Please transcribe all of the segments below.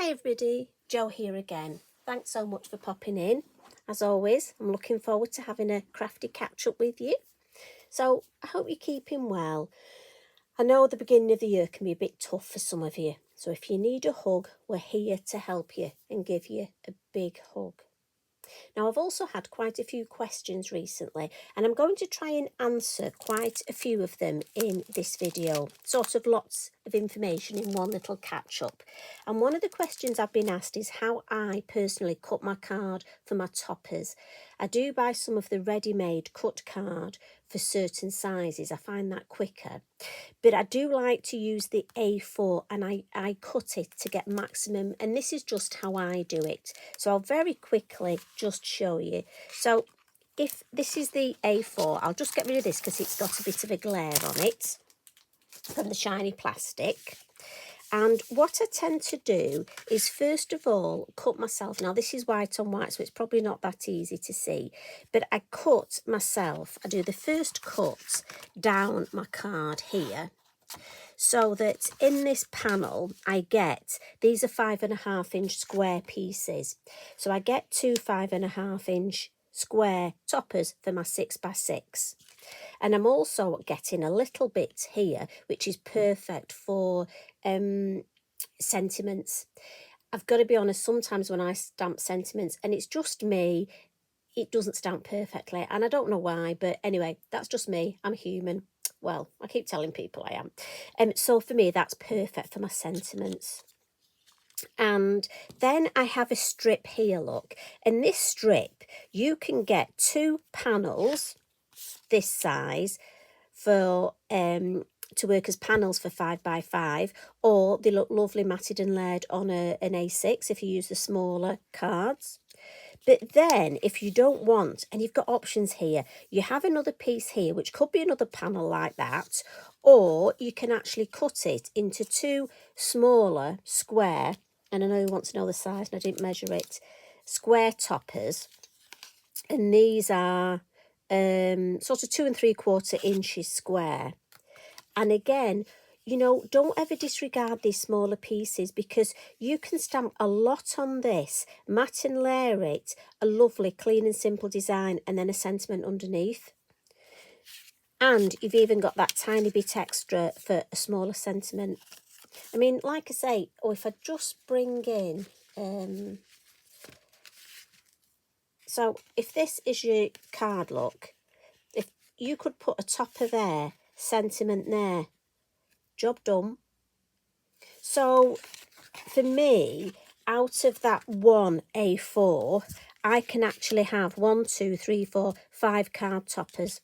Hi everybody, Jo here again. Thanks so much for popping in. As always, I'm looking forward to having a crafty catch up with you. So I hope you're keeping well. I know the beginning of the year can be a bit tough for some of you. So if you need a hug, we're here to help you and give you a big hug. Now, I've also had quite a few questions recently, and I'm going to try and answer quite a few of them in this video. Sort of lots of information in one little catch-up. And one of the questions I've been asked is how I personally cut my card for my toppers. I do buy some of the ready-made cut card for certain sizes. I find that quicker. But I do like to use the A4 and I cut it to get maximum. And this is just how I do it. So I'll very quickly just show you. So if this is the A4, I'll just get rid of this because it's got a bit of a glare on it from the shiny plastic. And what I tend to do is first of all cut myself. Now this is white on white, so it's probably not that easy to see. But I cut myself. I do the first cut down my card here, so that in this panel I get, these are 5.5-inch square pieces. So I get two 5.5-inch square toppers for my 6x6. And I'm also getting a little bit here, which is perfect for sentiments. I've got to be honest, sometimes when I stamp sentiments, and it's just me, it doesn't stamp perfectly. And I don't know why, but anyway, that's just me. I'm human. Well, I keep telling people I am. So for me, that's perfect for my sentiments. And then I have a strip here, look. And this strip, you can get 2 panels this size for to work as panels for 5x5, or they look lovely matted and layered on an A6 if you use the smaller cards. But then if you don't want, and you've got options here, you have another piece here which could be another panel like that, or you can actually cut it into 2 smaller square, and I know you want to know the size and I didn't measure it, square toppers. And these are sort of 2 3/4 inches square. And again, you know, don't ever disregard these smaller pieces, because you can stamp a lot on this, matte and layer it, a lovely clean and simple design, and then a sentiment underneath. And you've even got that tiny bit extra for a smaller sentiment. I mean, like I say, if I just bring in so if this is your card, look, if you could put a topper there, sentiment there, job done. So for me, out of that one A4, I can actually have 1, 2, 3, 4, 5 card toppers.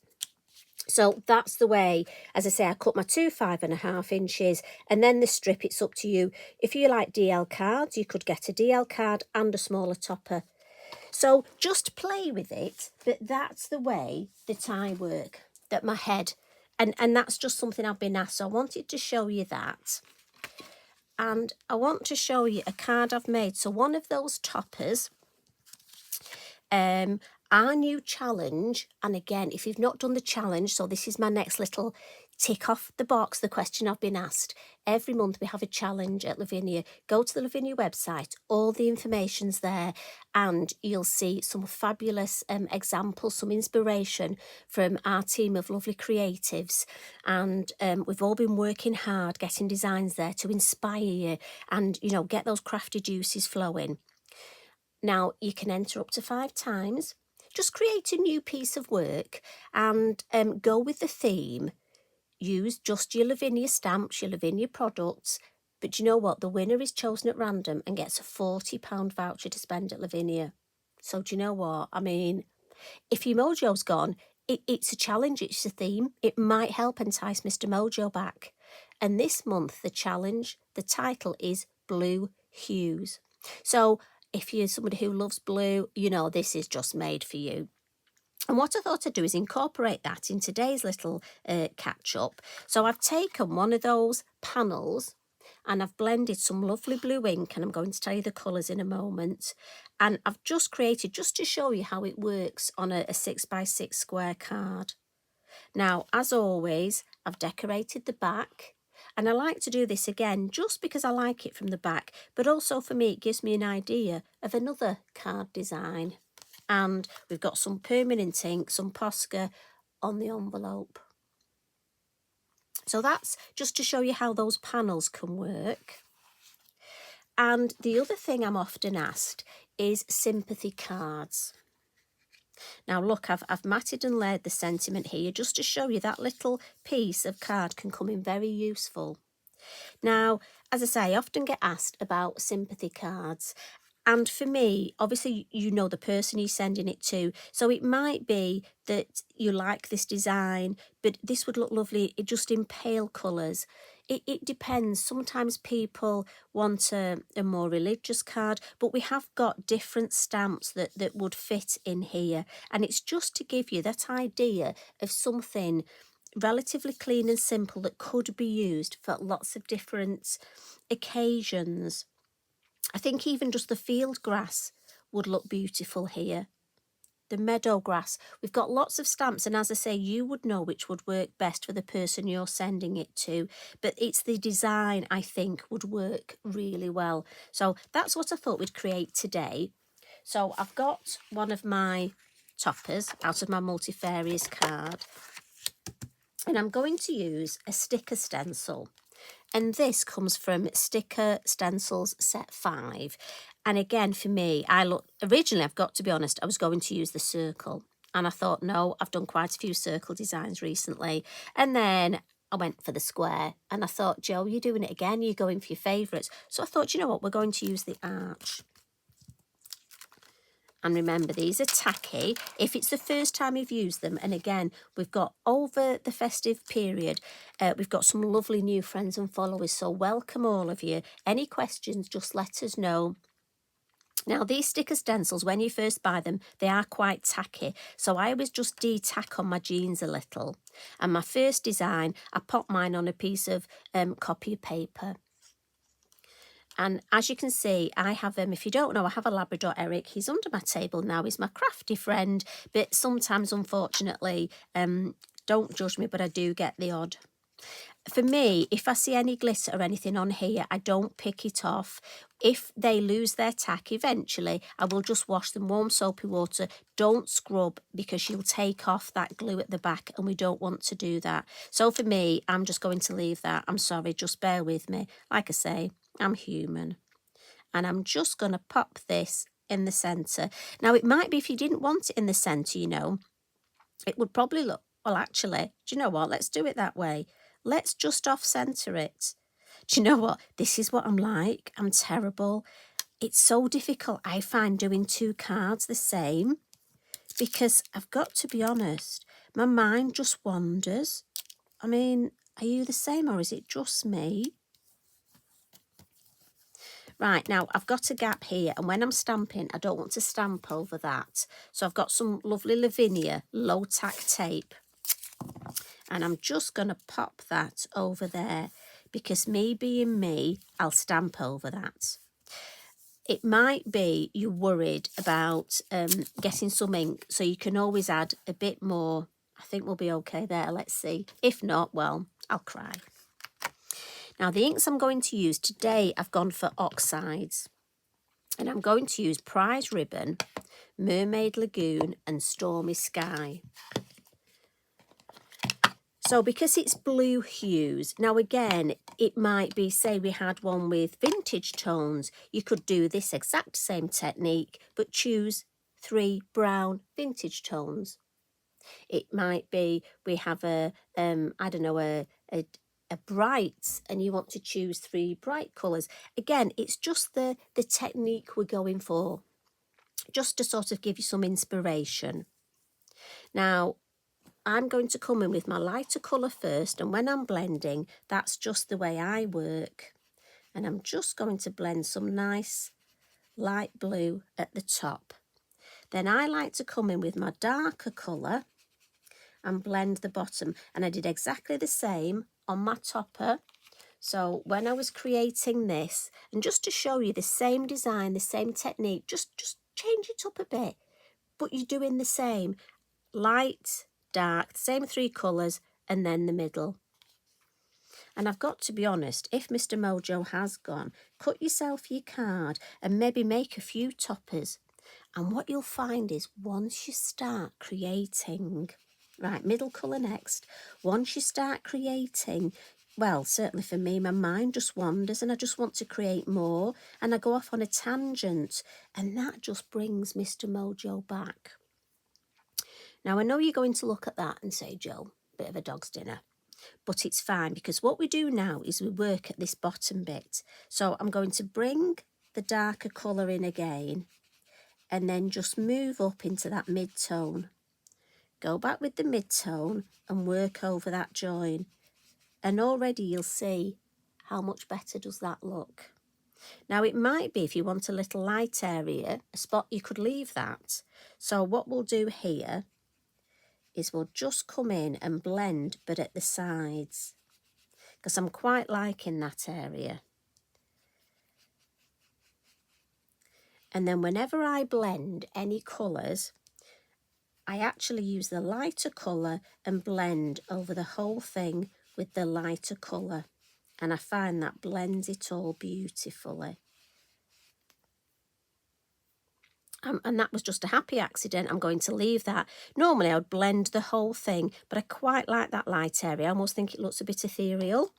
So that's the way, as I say, I cut my 2 5.5 inches, and then the strip, it's up to you. If you like DL cards, you could get a DL card and a smaller topper. So just play with it, but that's the way that I work, that my head, and that's just something I've been asked. So I wanted to show you that. And I want to show you a card I've made. So one of those toppers, our new challenge, and again, if you've not done the challenge, so this is my next little tick off the box, the question I've been asked. Every month we have a challenge at Lavinia. Go to the Lavinia website, all the information's there, and you'll see some fabulous examples, some inspiration from our team of lovely creatives. And we've all been working hard getting designs there to inspire you and, you know, get those crafty juices flowing. Now, you can enter up to 5 times. Just create a new piece of work and go with the theme. Use just your Lavinia stamps, your Lavinia products. But you know what? The winner is chosen at random and gets a £40 voucher to spend at Lavinia. So do you know what? I mean, if your mojo's gone, it's a challenge, it's a theme. It might help entice Mr. Mojo back. And this month, the challenge, the title is Blue Hues. So if you're somebody who loves blue, you know, this is just made for you. And what I thought I'd do is incorporate that in today's little catch-up. So I've taken one of those panels and I've blended some lovely blue ink, and I'm going to tell you the colours in a moment. And I've just created, just to show you how it works on a 6x6 square card. Now, as always, I've decorated the back. And I like to do this again just because I like it from the back, but also for me it gives me an idea of another card design. And we've got some permanent ink, some Posca on the envelope. So that's just to show you how those panels can work. And the other thing I'm often asked is sympathy cards. Now look, I've matted and layered the sentiment here just to show you that little piece of card can come in very useful. Now, as I say, I often get asked about sympathy cards. And for me, obviously, you know the person you're sending it to. So it might be that you like this design, but this would look lovely just in pale colours. It depends. Sometimes people want a more religious card, but we have got different stamps that would fit in here. And it's just to give you that idea of something relatively clean and simple that could be used for lots of different occasions. I think even just the field grass would look beautiful here. The meadow grass. We've got lots of stamps, and as I say, you would know which would work best for the person you're sending it to, but it's the design I think would work really well. So that's what I thought we'd create today. So I've got one of my toppers out of my Multifarious card, and I'm going to use a sticker stencil. And this comes from Sticker Stencils Set 5. And again, for me, originally, I've got to be honest, I was going to use the circle. And I thought, no, I've done quite a few circle designs recently. And then I went for the square. And I thought, Jo, you're doing it again. You're going for your favourites. So I thought, you know what, we're going to use the arch. And remember, these are tacky if it's the first time you've used them. And again, we've got over the festive period, we've got some lovely new friends and followers. So welcome all of you. Any questions, just let us know. Now, these sticker stencils, when you first buy them, they are quite tacky. So I always just de-tack on my jeans a little. And my first design, I popped mine on a piece of copy paper. And as you can see, I have if you don't know, I have a Labrador Eric. He's under my table now. He's my crafty friend. But sometimes, unfortunately, don't judge me, but I do get the odd. For me, if I see any glitter or anything on here, I don't pick it off. If they lose their tack eventually, I will just wash them warm soapy water. Don't scrub because you'll take off that glue at the back and we don't want to do that. So for me, I'm just going to leave that. I'm sorry, just bear with me. Like I say, I'm human. And I'm just going to pop this in the centre. Now, it might be if you didn't want it in the centre, you know, it would probably look, well, actually, do you know what? Let's do it that way. Let's just off-centre it. Do you know what? This is what I'm like. I'm terrible. It's so difficult, I find, doing two cards the same because I've got to be honest, my mind just wanders. I mean, are you the same or is it just me? Right, now I've got a gap here and when I'm stamping, I don't want to stamp over that. So I've got some lovely Lavinia low tack tape. And I'm just going to pop that over there because me being me, I'll stamp over that. It might be you're worried about getting some ink, so you can always add a bit more. I think we'll be okay there. Let's see. If not, well, I'll cry. Now, the inks I'm going to use today, I've gone for Oxides. And I'm going to use Prize Ribbon, Mermaid Lagoon and Stormy Sky. So because it's blue hues, now again, it might be, say we had one with vintage tones, you could do this exact same technique, but choose 3 brown vintage tones. It might be we have I don't know, a bright, and you want to choose 3 bright colours. Again, it's just the technique we're going for, just to sort of give you some inspiration. Now, I'm going to come in with my lighter colour first, and when I'm blending, that's just the way I work. And I'm just going to blend some nice light blue at the top. Then I like to come in with my darker colour and blend the bottom. And I did exactly the same on my topper. So when I was creating this, and just to show you the same design, the same technique, just change it up a bit. But you're doing the same. Light, dark, same 3 colours, and then the middle. And I've got to be honest, if Mr. Mojo has gone, cut yourself your card and maybe make a few toppers. And what you'll find is once you start creating, right, middle colour next, once you start creating, well, certainly for me, my mind just wanders and I just want to create more and I go off on a tangent and that just brings Mr. Mojo back. Now, I know you're going to look at that and say, Joe, bit of a dog's dinner. But it's fine because what we do now is we work at this bottom bit. So I'm going to bring the darker colour in again and then just move up into that mid-tone. Go back with the mid-tone and work over that join. And already you'll see how much better does that look. Now it might be if you want a little light area, a spot you could leave that. So what we'll do here is we'll just come in and blend but at the sides because I'm quite liking that area. And then whenever I blend any colours, I actually use the lighter colour and blend over the whole thing with the lighter colour. And I find that blends it all beautifully. And that was just a happy accident. I'm going to leave that. Normally I would blend the whole thing, but I quite like that light area. I almost think it looks a bit ethereal.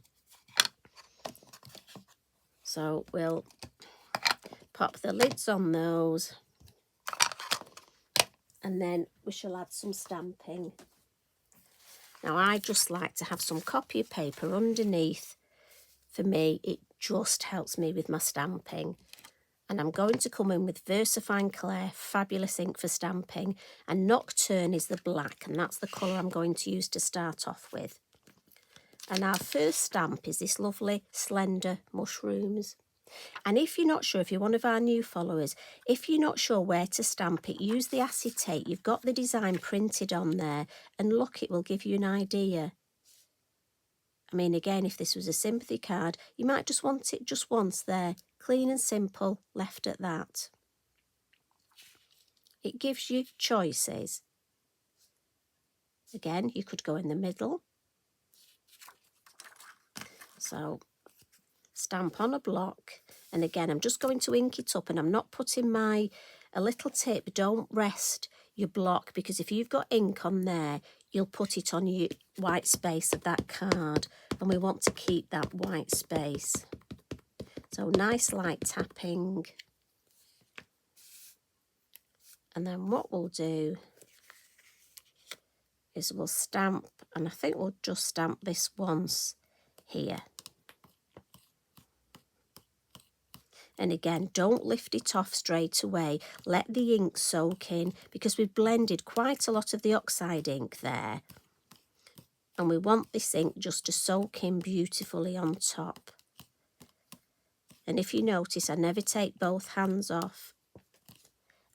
So we'll pop the lids on those. And then we shall add some stamping. Now I just like to have some copy paper underneath. For me, it just helps me with my stamping. And I'm going to come in with Versafine Clair, fabulous ink for stamping. And Nocturne is the black, and that's the colour I'm going to use to start off with. And our first stamp is this lovely Slender Mushrooms. And if you're not sure, if you're one of our new followers, if you're not sure where to stamp it, use the acetate. You've got the design printed on there. And look, it will give you an idea. I mean, again, if this was a sympathy card, you might just want it just once there. Clean and simple, left at that. It gives you choices. Again, you could go in the middle. So, stamp on a block. And again, I'm just going to ink it up and I'm not putting a little tip. Don't rest your block because if you've got ink on there, you'll put it on your white space of that card. And we want to keep that white space. So nice light tapping. And then what we'll do is we'll stamp, and I think we'll just stamp this once here. And again, don't lift it off straight away. Let the ink soak in because we've blended quite a lot of the Oxide ink there. And we want this ink just to soak in beautifully on top. And if you notice, I never take both hands off.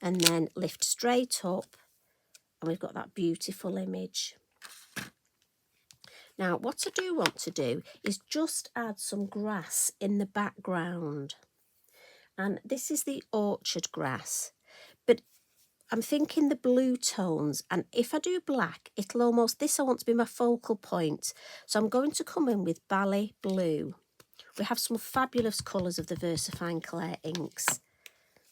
And then lift straight up. And we've got that beautiful image. Now, what I do want to do is just add some grass in the background. And this is the orchard grass. But I'm thinking the blue tones. And if I do black, it'll almost, this I want to be my focal point. So I'm going to come in with Bali Blue. We have some fabulous colours of the Versafine Clair inks.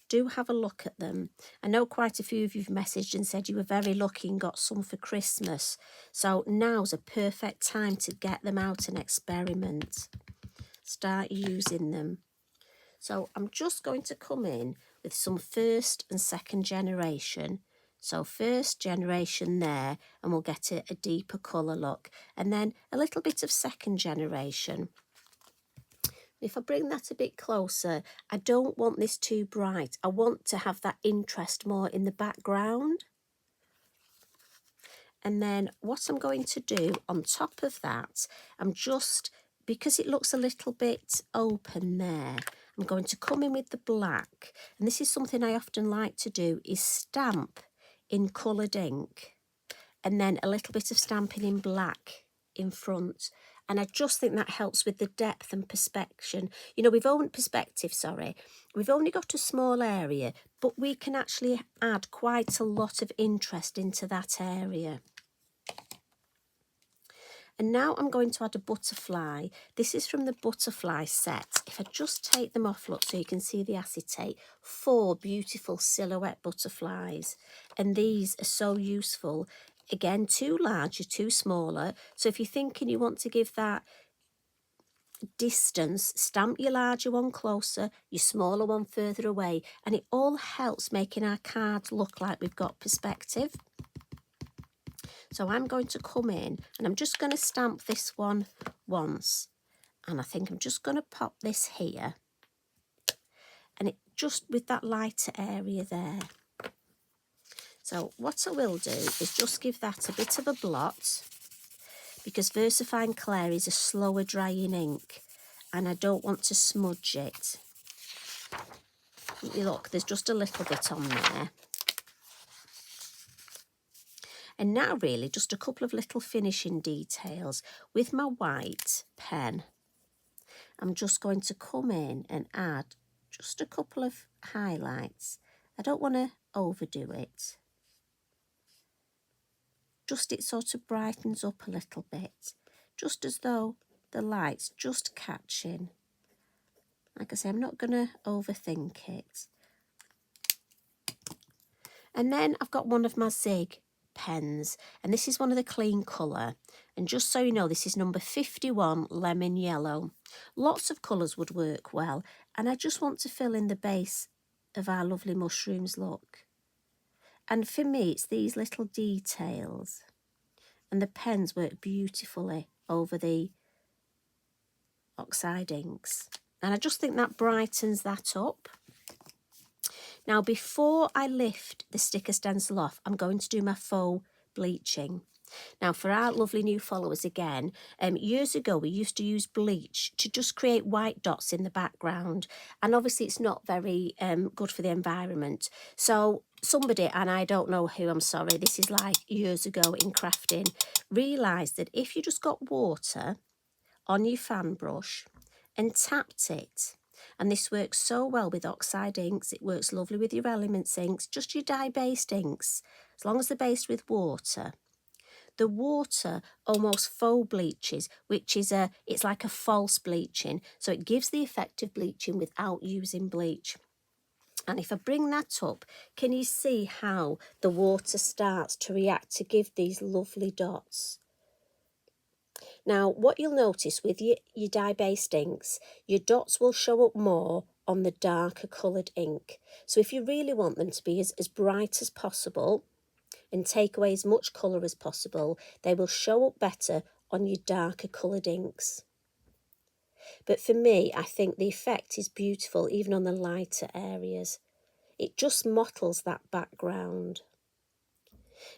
Do have a look at them. I know quite a few of you've messaged and said you were very lucky and got some for Christmas. So now's a perfect time to get them out and experiment. Start using them. So I'm just going to come in with some first and second generation. So first generation there, and we'll get a deeper colour look. And then a little bit of second generation. If I bring that a bit closer, I don't want this too bright. I want to have that interest more in the background. And then what I'm going to do on top of that, I'm just, because it looks a little bit open there, I'm going to come in with the black. And this is something I often like to do, is stamp in coloured ink. And then a little bit of stamping in black in front. And I just think that helps with the depth and perspective. You know, we've only got a small area, but we can actually add quite a lot of interest into that area. And now I'm going to add a butterfly. This is from the butterfly set. If I just take them off, look, so you can see the acetate, 4 beautiful silhouette butterflies. And these are so useful. Again, 2 larger, 2 smaller. So if you're thinking you want to give that distance, stamp your larger one closer, your smaller one further away, and it all helps making our cards look like we've got perspective. So I'm going to come in and I'm just going to stamp this one once, and I think I'm just going to pop this here, and it just with that lighter area there. So what I will do is just give that a bit of a blot, because Versafine Clair is a slower drying ink and I don't want to smudge it. Look, there's just a little bit on there. And now really just a couple of little finishing details. With my white pen, I'm just going to come in and add just a couple of highlights. I don't want to overdo it. Just it sort of brightens up a little bit, just as though the light's just catching. Like I say, I'm not going to overthink it. And then I've got one of my Zig pens, and this is one of the clean colour. And just so you know, this is number 51, Lemon Yellow. Lots of colours would work well, and I just want to fill in the base of our lovely mushrooms look. And for me, it's these little details. And the pens work beautifully over the Oxide inks. And I just think that brightens that up. Now, before I lift the sticker stencil off, I'm going to do my faux bleaching. Now, for our lovely new followers again, years ago we used to use bleach to just create white dots in the background. And obviously it's not very good for the environment. So somebody, and I don't know who, I'm sorry, this is like years ago in crafting, realised that if you just got water on your fan brush and tapped it, and this works so well with Oxide inks, it works lovely with your Elements inks, just your dye-based inks, as long as they're based with water. The water almost faux bleaches, which is it's like a false bleaching, so it gives the effect of bleaching without using bleach. And if I bring that up, can you see how the water starts to react to give these lovely dots? Now, what you'll notice with your dye-based inks, your dots will show up more on the darker coloured ink. So if you really want them to be as bright as possible and take away as much colour as possible, they will show up better on your darker coloured inks. But for me, I think the effect is beautiful even on the lighter areas. It just mottles that background.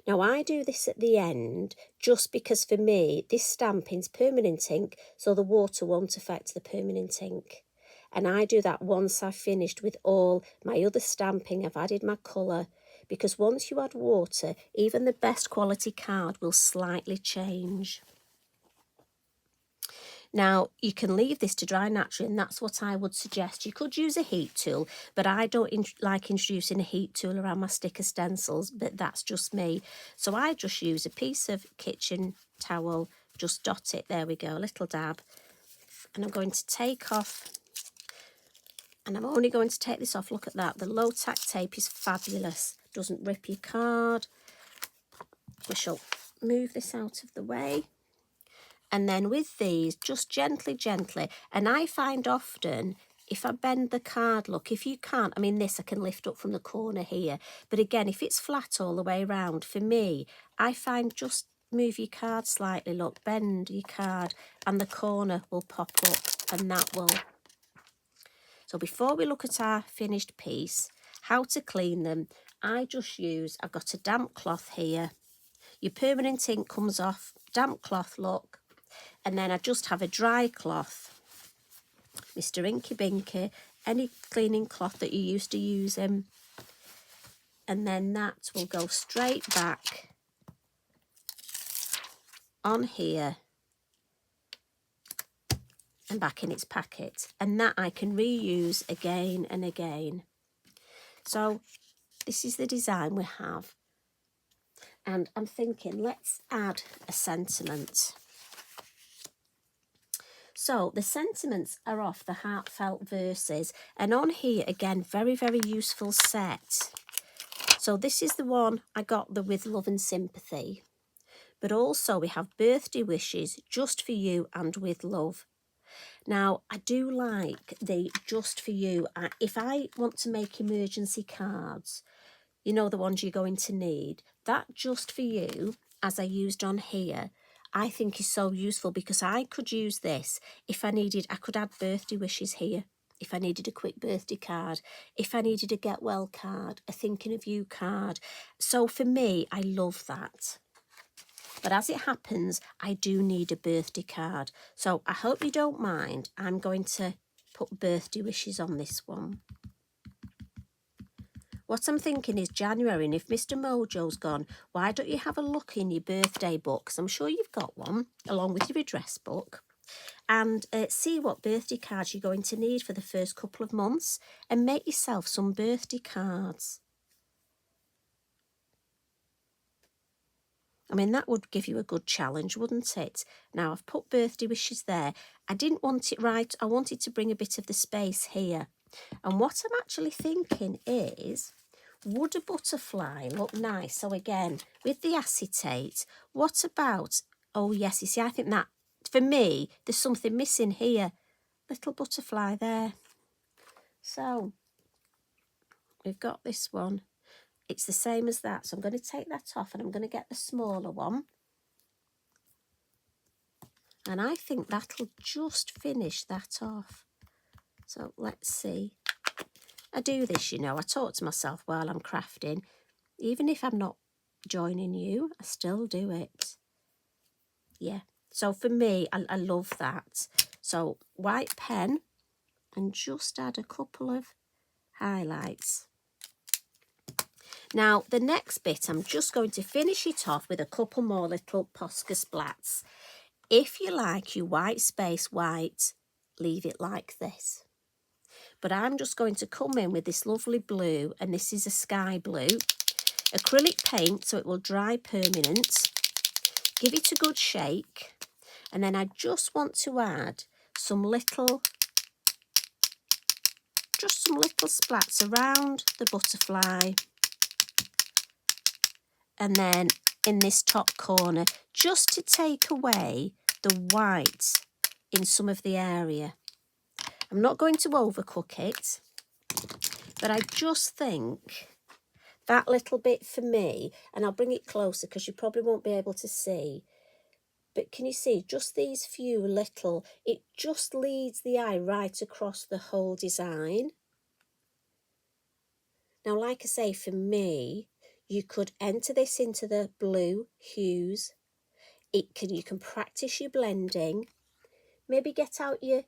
Now, I do this at the end just because for me, this stamping's permanent ink, so the water won't affect the permanent ink. And I do that once I've finished with all my other stamping, I've added my colour, because once you add water, even the best quality card will slightly change. Now, you can leave this to dry naturally, and that's what I would suggest. You could use a heat tool, but I don't like introducing a heat tool around my sticker stencils, but that's just me. So I just use a piece of kitchen towel, just dot it, there we go, a little dab. And I'm going to take off, and I'm only going to take this off, look at that. The low tack tape is fabulous, doesn't rip your card. We shall move this out of the way. And then with these, just gently, and I find often, if I bend the card, look, if you can't, I mean this I can lift up from the corner here, but again, if it's flat all the way around, for me, I find just move your card slightly, look, bend your card, and the corner will pop up, and that will. So before we look at our finished piece, how to clean them, I've got a damp cloth here. Your permanent ink comes off, damp cloth, look. And then I just have a dry cloth, Mr. Inky Binky, any cleaning cloth that you used to use and then that will go straight back on here and back in its packet, and that I can reuse again and again. So this is the design we have, and I'm thinking let's add a sentiment. So the sentiments are off the Heartfelt Verses, and on here again, very, very useful set. So this is the one I got, the With Love and Sympathy, but also we have Birthday Wishes, Just For You and With Love. Now I do like the Just For You. If I want to make emergency cards, you know, the ones you're going to need, that Just For You, as I used on here, I think is so useful, because I could use this if I needed, I could add birthday wishes here, if I needed a quick birthday card, if I needed a get well card, a thinking of you card. So for me, I love that. But as it happens, I do need a birthday card. So I hope you don't mind. I'm going to put birthday wishes on this one. What I'm thinking is January, and if Mr. Mojo's gone, why don't you have a look in your birthday book? 'Cause I'm sure you've got one, along with your address book, and see what birthday cards you're going to need for the first couple of months, and make yourself some birthday cards. I mean, that would give you a good challenge, wouldn't it? Now, I've put birthday wishes there. I didn't want it right. I wanted to bring a bit of the space here. And what I'm actually thinking is, would a butterfly look nice? So again, with the acetate, what about, oh yes, you see, I think that, for me, there's something missing here. Little butterfly there. So, we've got this one. It's the same as that. So I'm going to take that off, and I'm going to get the smaller one. And I think that'll just finish that off. So let's see. I do this, you know, I talk to myself while I'm crafting. Even if I'm not joining you, I still do it. Yeah. So for me, I love that. So white pen, and just add a couple of highlights. Now, the next bit, I'm just going to finish it off with a couple more little Posca splats. If you like your white space white, leave it like this. But I'm just going to come in with this lovely blue, and this is a sky blue. Acrylic paint, so it will dry permanent. Give it a good shake. And then I just want to add some little splats around the butterfly. And then in this top corner, just to take away the white in some of the area. I'm not going to overcook it, but I just think that little bit for me, and I'll bring it closer because you probably won't be able to see, but can you see just these few little, it just leads the eye right across the whole design. Now, like I say, for me, you could enter this into the Blue Hues. You can practice your blending. Maybe get out your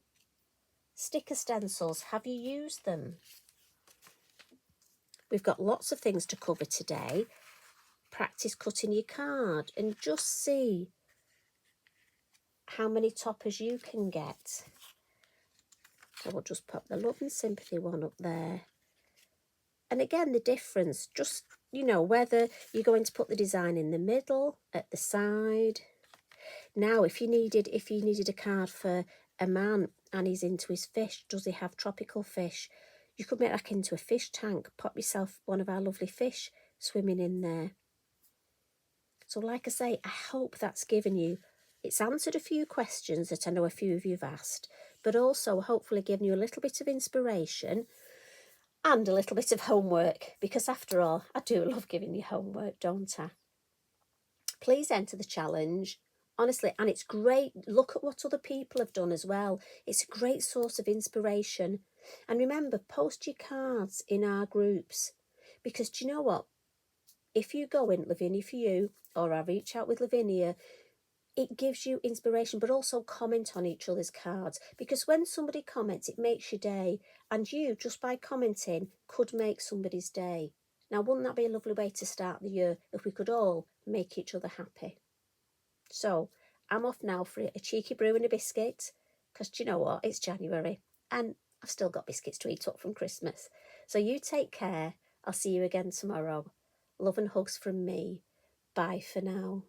sticker stencils. Have you used them? We've got lots of things to cover today. Practice cutting your card and just see how many toppers you can get. I will just pop the Love and Sympathy one up there. And again, the difference, just, you know, whether you're going to put the design in the middle, at the side. Now, if you needed a card for a man and he's into his fish, does he have tropical fish? You could make that into a fish tank, pop yourself one of our lovely fish swimming in there. So like I say, I hope that's given you, it's answered a few questions that I know a few of you have asked, but also hopefully given you a little bit of inspiration and a little bit of homework, because after all, I do love giving you homework, don't I? Please enter the challenge. Honestly, and it's great. Look at what other people have done as well. It's a great source of inspiration. And remember, post your cards in our groups. Because do you know what? If you go in Lavinia for You, or I reach out with Lavinia, it gives you inspiration, but also comment on each other's cards. Because when somebody comments, it makes your day. And you, just by commenting, could make somebody's day. Now, wouldn't that be a lovely way to start the year if we could all make each other happy? So I'm off now for a cheeky brew and a biscuit, because do you know what? It's January and I've still got biscuits to eat up from Christmas. So you take care. I'll see you again tomorrow. Love and hugs from me. Bye for now.